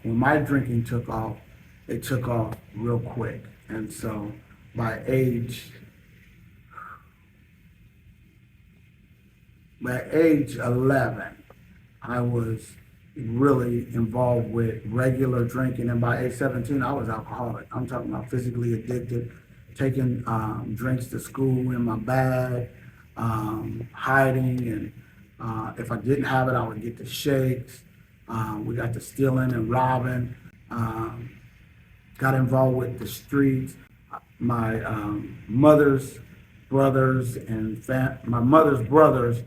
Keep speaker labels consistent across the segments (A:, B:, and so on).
A: when my drinking took off, it took off real quick. And so by age 11, I was really involved with regular drinking, and by age 17, I was alcoholic. I'm talking about physically addicted, taking drinks to school in my bag, hiding, and if I didn't have it, I would get the shakes. We got to stealing and robbing. Um, got involved with the streets. My mother's brothers my mother's brothers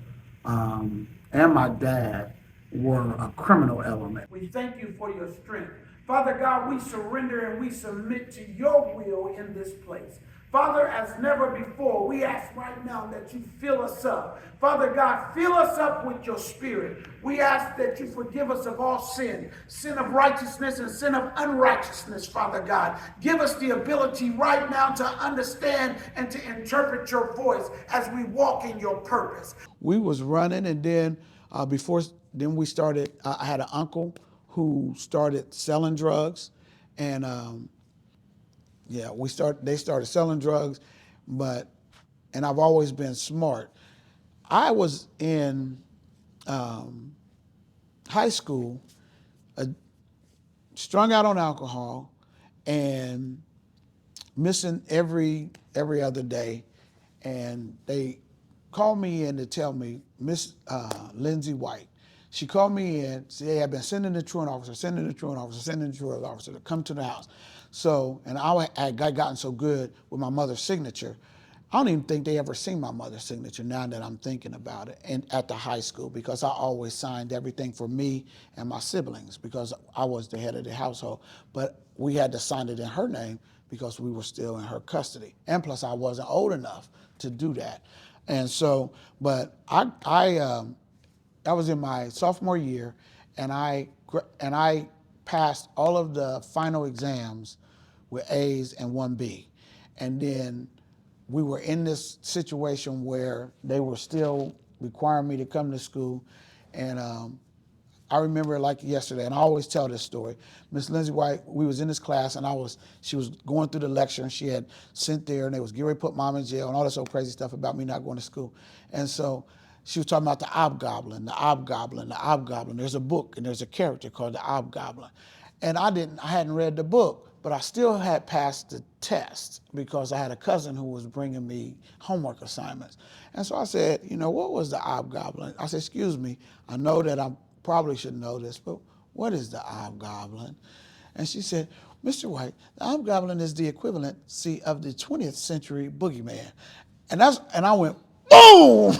A: and my dad were a criminal element. We thank you for your strength. Father God, we surrender and we submit to your will in this place. Father, as never before, we ask right now that you fill us up. Father God, fill us up with your spirit. We ask that you forgive us of all sin, sin of righteousness and sin of unrighteousness, Father God. Give us the ability right now to understand and to interpret your voice as we walk in your purpose. We was running, and then we started, I had an uncle who started selling drugs, and they started selling drugs, and I've always been smart. I was in high school, strung out on alcohol and missing every other day. And they called me in to tell me, Miss Lindsay White, she called me in, said, "Hey, I've been sending the truant officer to come to the house." So, and I had gotten so good with my mother's signature, I don't even think they ever seen my mother's signature now that I'm thinking about it, and at the high school, because I always signed everything for me and my siblings because I was the head of the household. But we had to sign it in her name because we were still in her custody. And plus I wasn't old enough to do that. And so, but I was in my sophomore year, and I passed all of the final exams with A's and 1B. And then we were in this situation where they were still requiring me to come to school. And I remember it like yesterday, and I always tell this story. Miss Lindsay White, we was in this class, and she was going through the lecture, and she had sent there, and they was getting ready to put mom in jail and all this old crazy stuff about me not going to school. And so she was talking about the Hobgoblin, the Hobgoblin, the Hobgoblin. There's a book, and there's a character called the Hobgoblin. And I hadn't read the book, but I still had passed the test because I had a cousin who was bringing me homework assignments. And so I said, what was the Hobgoblin? I said, "Excuse me, I know that I probably should know this, but what is the Hobgoblin?" And she said, "Mr. White, the Hobgoblin is the equivalency of the 20th century boogeyman." And I went, boom!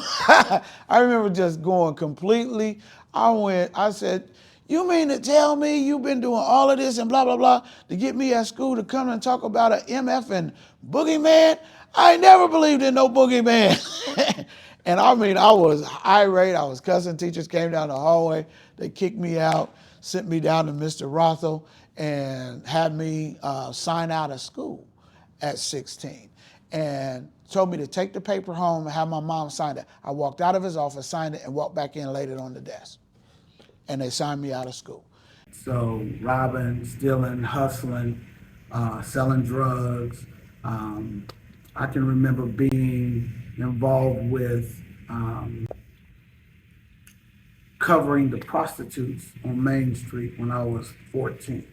A: I remember just going completely, I said, "You mean to tell me you've been doing all of this and blah, blah, blah to get me at school to come and talk about an MF and boogeyman? I ain't never believed in no boogeyman." And I mean, I was irate. I was cussing. Teachers came down the hallway. They kicked me out, sent me down to Mr. Rothel, and had me sign out of school at 16. And told me to take the paper home and have my mom sign it. I walked out of his office, signed it, and walked back in and laid it on the desk. And they signed me out of school. So robbing, stealing, hustling, selling drugs. I can remember being involved with covering the prostitutes on Main Street when I was 14,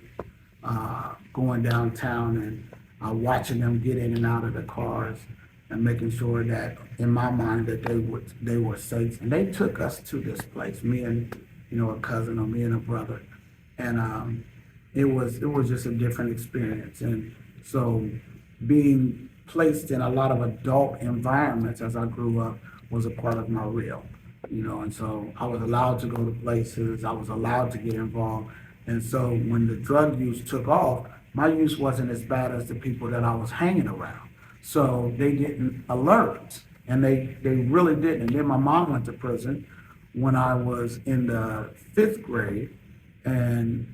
A: going downtown and watching them get in and out of the cars and making sure that, in my mind, that they were safe. And they took us to this place, me and a cousin, or me and a brother, and it was just a different experience. And so being placed in a lot of adult environments as I grew up was a part of my real, and so I was allowed to go to places, I was allowed to get involved. And so when the drug use took off, my use wasn't as bad as the people that I was hanging around. So they didn't alert, and they really didn't. And then my mom went to prison when I was in the sixth grade, and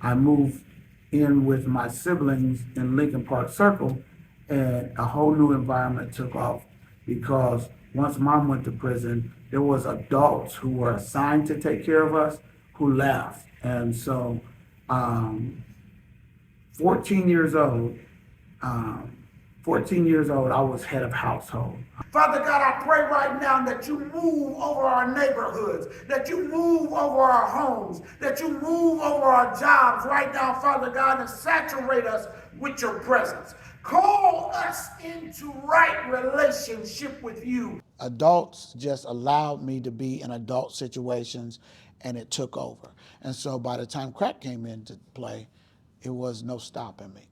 A: I moved in with my siblings in Lincoln Park Circle, and a whole new environment took off because once mom went to prison, there was adults who were assigned to take care of us
B: who left. And so, um, 14 years old, um, 14 years old, I was head of household. Father God, I pray right now that you move over our neighborhoods, that you move over our homes, that you move over our jobs right now, Father God, and saturate us with your presence. Call us into right relationship with you.
A: Adults just allowed me to be in adult situations, and it took over. And so by the time crack came into play, it was no stopping me.